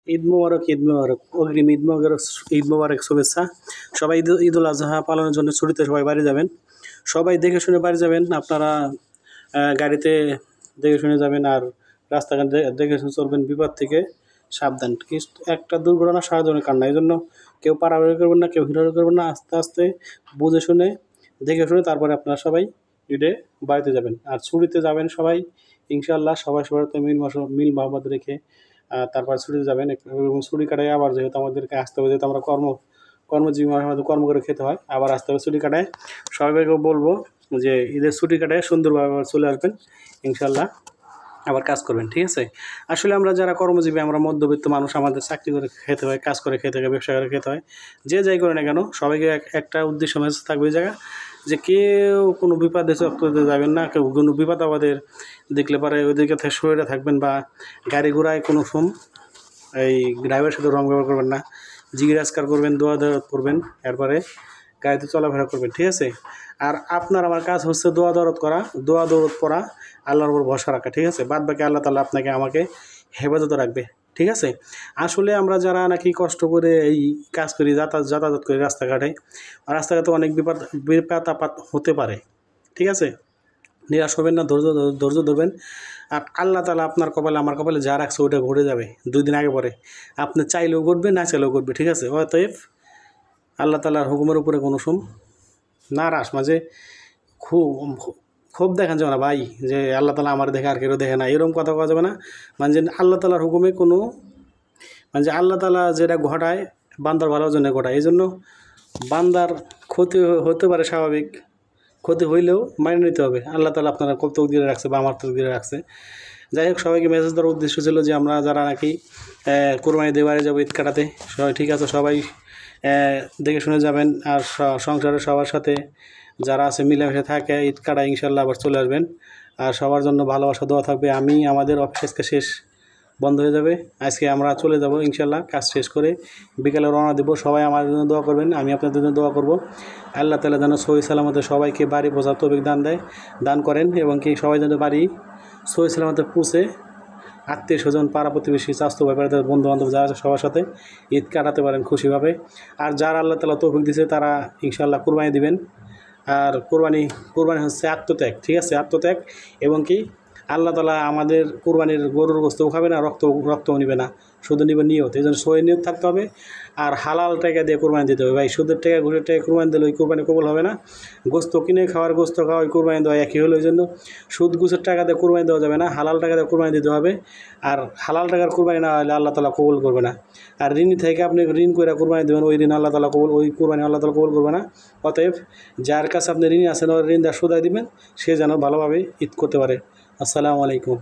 ঈদ মোবারক, ঈদ মোবারক, অগ্রিম ঈদ মোবারক, ঈদ মোবারক শুভেচ্ছা। সবাই ঈদুল আজহা পালনের জন্য ছুটিতে সবাই বাড়ি যাবেন। সবাই দেখে শুনে বাড়ি যাবেন। আপনারা গাড়িতে দেখে শুনে যাবেন, আর রাস্তাঘাট দেখে শুনে চলবেন, বিপদ থেকে সাবধান। একটা দুর্ঘটনা সাধারণের কারণ না, এই জন্য কেউ পাড়াবাড়ি করবেন না, কেউ হিড়ারি করবেন না। আস্তে আস্তে বুঝে শুনে দেখে শুনে তারপরে আপনারা সবাই ঈদে বাড়িতে যাবেন। আর ছুটিতে যাবেন সবাই ইনশাআল্লাহ, সবাই সবার সাথে মিল মহব্বত রেখে তারপর ছুটিতে যাবেন। এবং ছুটি কাটায় আবার যেহেতু আমাদেরকে আসতে হবে, যেহেতু আমরা কর্মজীবী মানুষ, আমাদের কর্ম করে খেতে হয়, আবার আসতে হবে ছুটি কাটায়। সবাইকে বলবো যে ঈদের ছুটি কাটায় সুন্দরভাবে আবার চলে আসবেন ইনশাআল্লাহ, আবার কাজ করবেন, ঠিক আছে? আসলে আমরা যারা কর্মজীবী, আমরা মধ্যবিত্ত মানুষ, আমাদের চাকরি করে খেতে হয়, কাজ করে খেতে হয়, ব্যবসা করে খেতে হয়, যে যাই করে না কেন সবাইকে একটা উদ্দেশ্য মেসেজ থাকবে এই জায়গা, যে কেউ কোনো বিপদে চক্করে যাবেন না। কেউ কোনো বিপদ আমাদের দেখলে পরে ওইদিকে থেকে সরে থাকবেন, বা গাড়ি ঘোড়ায় কোনো এই ড্রাইভারের সাথে রং ব্যবহার করবেন না। জিজ্ঞাসকার করবেন, দোয়া দরদ করবেন, এরপরে গাড়িতে চলাফেরা করবেন, ঠিক আছে? আর আপনার আমার কাজ হচ্ছে দোয়া দরদ করা, দোয়া দরদ পড়া, আল্লাহর উপর ভরসা রাখা, ঠিক আছে? বাদ বাকি আল্লাহ তাআলা আপনাকে আমাকে হেফাজতে রাখবে, ঠিক আছে? আসলে আমরা যারা নাকি কষ্ট করে এই কাজ করি, যাতায়াত করি রাস্তাঘাটে, রাস্তাঘাটে অনেক বিপদ আপদ হতে পারে, ঠিক আছে? নিরাশ হবেন না, ধৈর্য ধরবেন। আর আল্লাহ তাআলা আপনার কপালে আমার কপালে যা রাখছে ওইটা ঘটে যাবে 2 দিন আগে পরে। আপনি চাইলেও ঘটবে, না চাইলেও ঘটবে, ঠিক আছে? অতএব আল্লাহ তাআলার হুকুমের উপরে কোনো নারাজ মাঝে খুব ক্ষোভ দেখান যাবে না ভাই, যে আল্লাহ তাআলা আমার দেখে আর কেউ দেখে না, এরকম কথা কওয়া যাবে না। মানে যে আল্লাহ তাআলার হুকুমে কোনো, মানে যে আল্লাহ তাআলা যেটা ঘটায় বান্দার ভালোর জন্য ঘটায়, এই জন্য বান্দার ক্ষতি হতে পারে স্বাভাবিক, ক্ষতি হইলেও মাইনে নিতে হবে। আল্লাহ তাআলা আপনারা কত তকদিরে রাখছে বা আমার তকদিরে রাখছে। যাই হোক, সবাইকে মেসেজ দেওয়ার উদ্দেশ্য ছিল যে আমরা যারা নাকি কোরবানি দিয়ে বাড়ি যাবো ঈদ কাটাতে, সবাই ঠিক আছে, সবাই দেখে শুনে যাবেন। আর সংসারের সবার সাথে যারা আছে মিলেমিশে থাকে, ঈদ কাটায় ইনশাল্লাহ আবার চলে আসবেন। আর সবার জন্য ভালোবাসা দোয়া থাকবে। আমাদের অফিস শেষ বন্ধ হয়ে যাবে, আজকে আমরা চলে যাব ইনশাল্লাহ, কাজ শেষ করে বিকেলে রওনা দেবো। সবাই আমার জন্য দোয়া করবেন, আমি আপনাদের জন্য দোয়া করব। আল্লাহ তাআলা যেন সহি সালামতে সবাইকে বাড়ি পৌঁছার তৌফিক দান করেন, এবং কি সবাই যেন বাড়ি সহি সালামতে পৌঁছে আত্মীয় স্বজন, পাড়া প্রতিবেশী, স্বাস্থ্য ব্যাপারে বন্ধু বান্ধব যারা আছে সবার সাথে ঈদ কাটাতে পারেন খুশিভাবে। আর যারা আল্লাহ তাআলা তৌফিক দিয়েছে তারা ইনশাআল্লাহ কুরবানি দিবেন। আর কোরবানি হচ্ছে আত্মত্যাগ, ঠিক আছে? আত্মত্যাগ, এবং কি আল্লাহ তাআলা আমাদের কোরবানির গরুর গোস্তও খাবে না, রক্তও নিবে না, শুধু নিবে নিয়ত। এই জন্য সহি নিয়ত থাকতে হবে। আর হালাল টাকা দিয়ে কোরবানি দিতে হবে ভাই। সুদের টাকা ঘুষের টাকা কোরবানি দিলে ওই কোরবানি কবুল হবে না। গোস্ত কিনে খাওয়ার, গোস্ত খাওয়া, ওই কোরবানি দেওয়া একই হলো। ওই জন্য সুদ ঘুষের টাকা দিয়ে কোরবানি দেওয়া যাবে না, হালাল টাকা দিয়ে কোরবানি দিতে হবে। আর হালাল টাকার কোরবানি না হলে আল্লাহ তাআলা কবুল করবে না। আর ঋণী থেকে আপনি ঋণ করে কোরবানি দেবেন, ওই ঋণ আল্লাহ তাআলা ওই কোরবানি আল্লাহ তাআলা কবুল করবে না। অতএব যার কাছে আপনি ঋণী আছেন, ওর ঋণটা শোধাই দিবেন, সে যেন ভালোভাবে ঈদ করতে পারে। আসসালামু আলাইকুম।